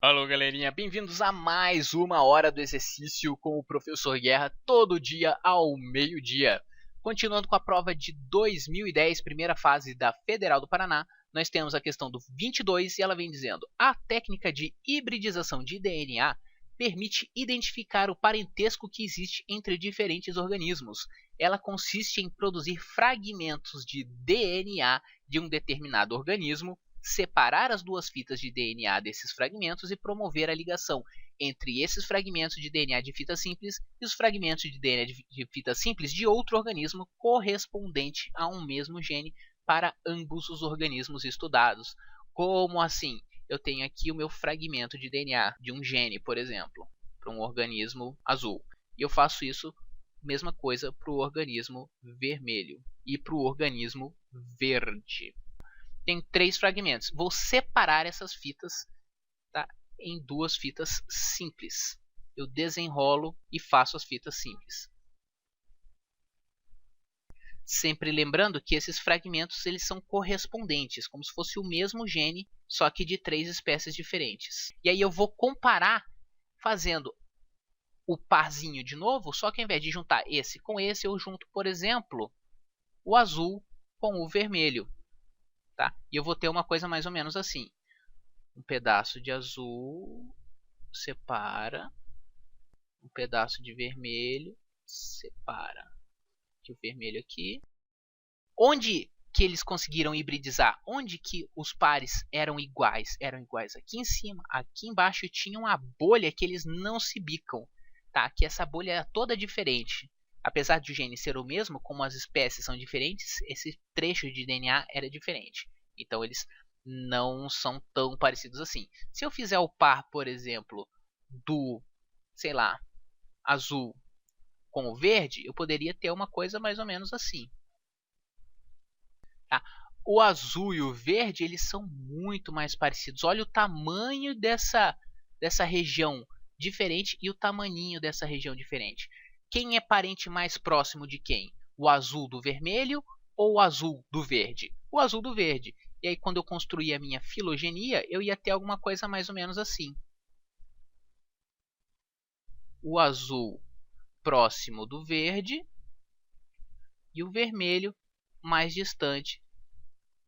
Alô, galerinha, bem-vindos a mais uma hora do exercício com o Professor Guerra, todo dia ao meio-dia. Continuando com a prova de 2010, primeira fase da Federal do Paraná, nós temos a questão do 22 e ela vem dizendo: a técnica de hibridização de DNA permite identificar o parentesco que existe entre diferentes organismos. Ela consiste em produzir fragmentos de DNA de um determinado organismo, separar as duas fitas de DNA desses fragmentos e promover a ligação entre esses fragmentos de DNA de fita simples e os fragmentos de DNA de fita simples de outro organismo correspondente a um mesmo gene para ambos os organismos estudados. Como assim? Eu tenho aqui o meu fragmento de DNA de um gene, por exemplo, para um organismo azul. E eu faço isso, mesma coisa, para o organismo vermelho e para o organismo verde. Tem 3 fragmentos. Vou separar essas fitas, tá, em 2 fitas simples. Eu desenrolo e faço as fitas simples. Sempre lembrando que esses fragmentos eles são correspondentes, como se fosse o mesmo gene, só que de 3 espécies diferentes. E aí eu vou comparar fazendo o parzinho de novo, só que ao invés de juntar esse com esse, eu junto, por exemplo, o azul com o vermelho. Tá? E eu vou ter uma coisa mais ou menos assim. Um pedaço de azul separa, um pedaço de vermelho separa. O vermelho aqui. Onde que eles conseguiram hibridizar? Onde que os pares eram iguais? Eram iguais aqui em cima, aqui embaixo tinha uma bolha que eles não se bicam. Tá? Que essa bolha é toda diferente. Apesar de o gene ser o mesmo, como as espécies são diferentes, esse trecho de DNA era diferente. Então eles não são tão parecidos assim. Se eu fizer o par, por exemplo, do, sei lá, azul com o verde, eu poderia ter uma coisa mais ou menos assim. Tá? O azul e o verde eles são muito mais parecidos. Olha o tamanho dessa região diferente e o tamaninho dessa região diferente. Quem é parente mais próximo de quem? O azul do vermelho ou o azul do verde? O azul do verde. E aí, quando eu construir a minha filogenia, eu ia ter alguma coisa mais ou menos assim. O azul próximo do verde e o vermelho mais distante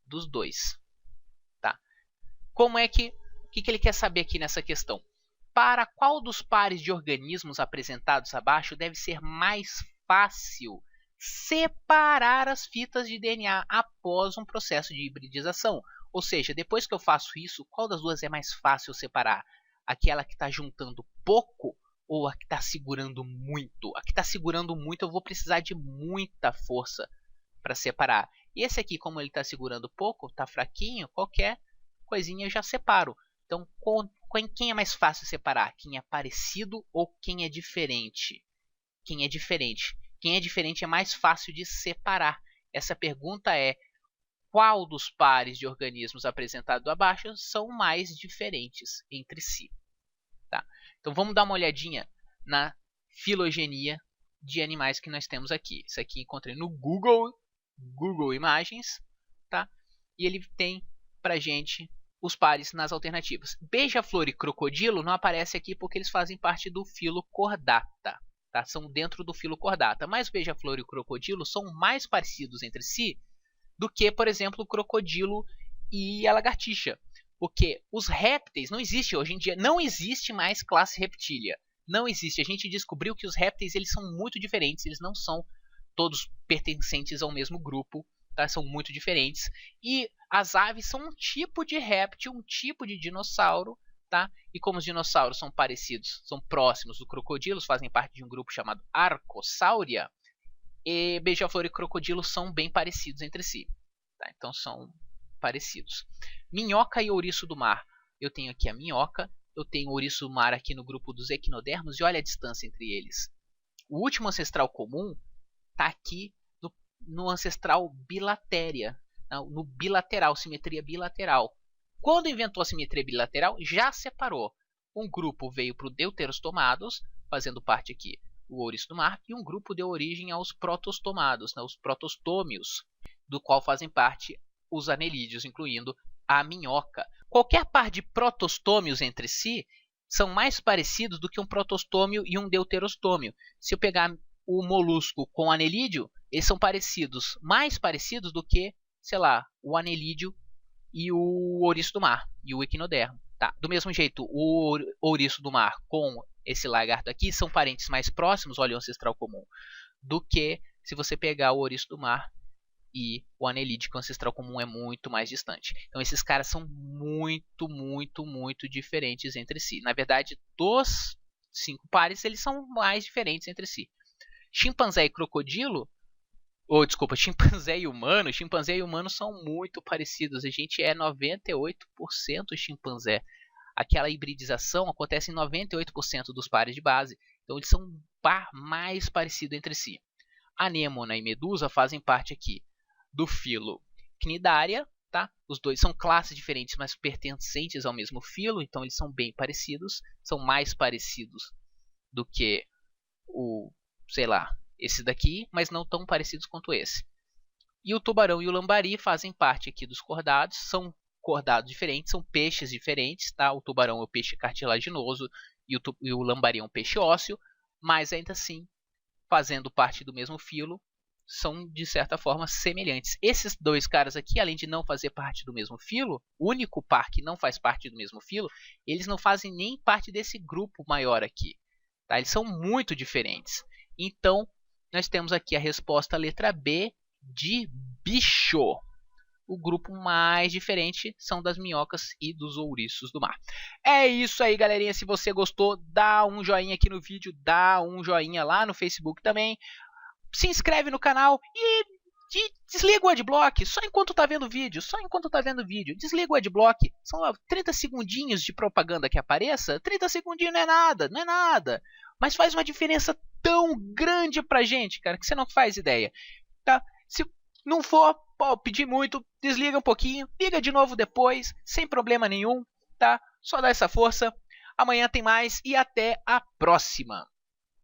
dos dois. Tá? Como é que ele quer saber aqui nessa questão? Para qual dos pares de organismos apresentados abaixo deve ser mais fácil separar as fitas de DNA após um processo de hibridização? Ou seja, depois que eu faço isso, qual das duas é mais fácil separar? Aquela que está juntando pouco ou a que está segurando muito? A que está segurando muito eu vou precisar de muita força para separar. E esse aqui, como ele está segurando pouco, está fraquinho, qualquer coisinha eu já separo. Então, quem é mais fácil separar? Quem é parecido ou quem é diferente? Quem é diferente? Quem é diferente é mais fácil de separar. Essa pergunta é: qual dos pares de organismos apresentados abaixo são mais diferentes entre si? Tá? Então, vamos dar uma olhadinha na filogenia de animais que nós temos aqui. Isso aqui encontrei no Google Imagens, tá? E ele tem pra gente os pares nas alternativas. Beija-flor e crocodilo não aparece aqui porque eles fazem parte do filo Chordata, tá? São dentro do filo Chordata, mas beija-flor e crocodilo são mais parecidos entre si do que, por exemplo, o crocodilo e a lagartixa. Porque os répteis não existe hoje em dia, não existe mais classe reptília. Não existe. A gente descobriu que os répteis eles são muito diferentes, eles não são todos pertencentes ao mesmo grupo, tá? São muito diferentes. E as aves são um tipo de réptil, um tipo de dinossauro, tá? E como os dinossauros são parecidos, são próximos dos crocodilos, fazem parte de um grupo chamado Archossauria, e beija-flor e crocodilo são bem parecidos entre si. Tá? Então são parecidos. Minhoca e ouriço do mar. Eu tenho aqui a minhoca, eu tenho o ouriço do mar aqui no grupo dos equinodermos e olha a distância entre eles. O último ancestral comum está aqui no ancestral bilatéria, no bilateral, simetria bilateral. Quando inventou a simetria bilateral, já separou. Um grupo veio para o deuterostomados, fazendo parte aqui o ouriço do mar, e um grupo deu origem aos protostomados, os protostômios, do qual fazem parte os anelídeos, incluindo a minhoca. qualquer par de protostômios entre si são mais parecidos do que um protostômio e um deuterostômio. Se eu pegar o molusco com o anelídeo, eles são parecidos, mais parecidos do que, sei lá, o anelídeo e o ouriço do mar e o equinodermo. Tá? Do mesmo jeito, o ouriço do mar com esse lagarto aqui são parentes mais próximos, olha o ancestral comum, do que se você pegar o ouriço do mar e o anelídeo, que o ancestral comum é muito mais distante. Então esses caras são muito, muito, muito diferentes entre si. Na verdade, dos 5 pares, eles são mais diferentes entre si. Chimpanzé e crocodilo, ou desculpa, chimpanzé e humano são muito parecidos. A gente é 98% chimpanzé. Aquela hibridização acontece em 98% dos pares de base. Então eles são um par mais parecido entre si. Anêmona e medusa fazem parte aqui do filo Cnidaria, tá? Os dois são classes diferentes, mas pertencentes ao mesmo filo, então eles são bem parecidos, são mais parecidos do que o, sei lá, esse daqui, mas não tão parecidos quanto esse. E o tubarão e o lambari fazem parte aqui dos cordados, são cordados diferentes, são peixes diferentes, tá? O tubarão é um peixe cartilaginoso e o lambari é um peixe ósseo, mas ainda assim, fazendo parte do mesmo filo, são de certa forma semelhantes. Esses dois caras aqui, além de não fazer parte do mesmo filo, o único par que não faz parte do mesmo filo, eles não fazem nem parte desse grupo maior aqui. Tá? Eles são muito diferentes. Então, nós temos aqui a resposta letra B de bicho. O grupo mais diferente são das minhocas e dos ouriços do mar. É isso aí, galerinha. Se você gostou, dá um joinha aqui no vídeo, dá um joinha lá no Facebook também. Se inscreve no canal e desliga o adblock só enquanto tá vendo o vídeo. Desliga o adblock. São 30 segundinhos de propaganda que apareça. 30 segundinhos não é nada. Mas faz uma diferença tão grande pra gente, cara, que você não faz ideia. Tá? Se não for pedir muito, desliga um pouquinho, liga de novo depois, sem problema nenhum, tá? Só dá essa força. Amanhã tem mais e até a próxima.